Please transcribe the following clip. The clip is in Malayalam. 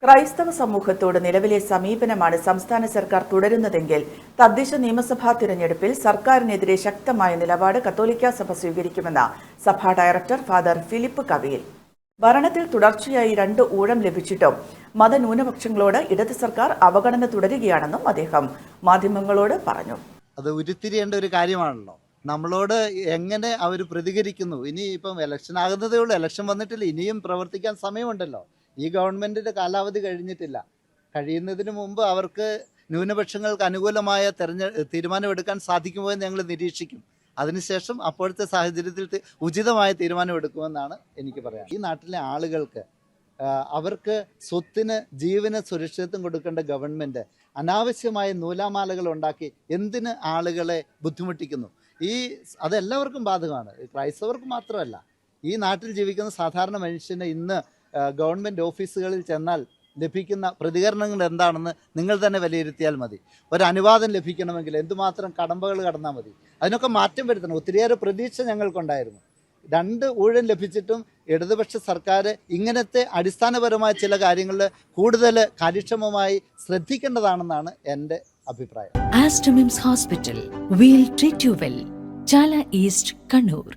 ക്രൈസ്തവ സമൂഹത്തോട് നിലവിലെ സമീപനമാണ് സംസ്ഥാന സർക്കാർ തുടരുന്നതെങ്കിൽ തദ്ദേശ നിയമസഭാ തിരഞ്ഞെടുപ്പിൽ സർക്കാരിനെതിരെ ശക്തമായ നിലപാട് കത്തോലിക്കാ സഭ സ്വീകരിക്കുമെന്ന് സഭാ ഡയറക്ടർ ഫാദർ ഫിലിപ്പ് കവിയിൽ. ഭരണത്തിൽ തുടർച്ചയായി 2 ഊഴം ലഭിച്ചിട്ടും മതന്യൂനപക്ഷങ്ങളോട് ഇടത് സർക്കാർ അവഗണന തുടരുകയാണെന്നും അദ്ദേഹം മാധ്യമങ്ങളോട് പറഞ്ഞു. അത് ഉരുത്തിരിയേണ്ട ഒരു കാര്യമാണല്ലോ. നമ്മളോട് എങ്ങനെ അവർ പ്രതികരിക്കുന്നു. ഇനി ഇപ്പം ഇലക്ഷൻ ആകുന്നതേ ഉള്ളൂ, ഇലക്ഷൻ വന്നിട്ടില്ല, ഇനിയും പ്രവർത്തിക്കാൻ സമയമുണ്ടല്ലോ. ഈ ഗവൺമെൻറ്റിൻ്റെ കാലാവധി കഴിഞ്ഞിട്ടില്ല. കഴിയുന്നതിന് മുമ്പ് അവർക്ക് ന്യൂനപക്ഷങ്ങൾക്ക് അനുകൂലമായ തീരുമാനമെടുക്കാൻ സാധിക്കുമോ എന്ന് ഞങ്ങൾ നിരീക്ഷിക്കും. അതിനുശേഷം അപ്പോഴത്തെ സാഹചര്യത്തിൽ ഉചിതമായ തീരുമാനമെടുക്കുമെന്നാണ് എനിക്ക് പറയാം. ഈ നാട്ടിലെ ആളുകൾക്ക് അവർക്ക് സ്വത്തിന് ജീവന് സുരക്ഷിതത്വം കൊടുക്കേണ്ട ഗവൺമെൻറ് അനാവശ്യമായ നൂലാമാലകൾ ഉണ്ടാക്കി എന്തിന് ആളുകളെ ബുദ്ധിമുട്ടിക്കുന്നു? അതെല്ലാവർക്കും ബാധകമാണ്, ക്രൈസ്തവർക്ക് മാത്രമല്ല. ഈ നാട്ടിൽ ജീവിക്കുന്ന സാധാരണ മനുഷ്യന് ഇന്ന് ഗവൺമെൻറ് ഓഫീസുകളിൽ ചെന്നാൽ ലഭിക്കുന്ന പ്രതികരണങ്ങൾ എന്താണെന്ന് നിങ്ങൾ തന്നെ വിലയിരുത്തിയാൽ മതി. ഒരു അനുവാദം ലഭിക്കണമെങ്കിൽ എന്തുമാത്രം കടമ്പകൾ കടന്നാൽ മതി. അതിനൊക്കെ മാറ്റം വരുത്തണം. ഒത്തിരിയേറെ പ്രതീക്ഷ ഞങ്ങൾക്കുണ്ടായിരുന്നു. 2 ഊഴം ലഭിച്ചിട്ടും ഇടതുപക്ഷ സർക്കാർ ഇങ്ങനത്തെ അടിസ്ഥാനപരമായ ചില കാര്യങ്ങളിൽ കൂടുതൽ കാര്യക്ഷമമായി ശ്രദ്ധിക്കേണ്ടതാണെന്നാണ് എൻ്റെ അഭിപ്രായം. Aster MIMS hospital, wheel treat you well, Chala east, Kannur.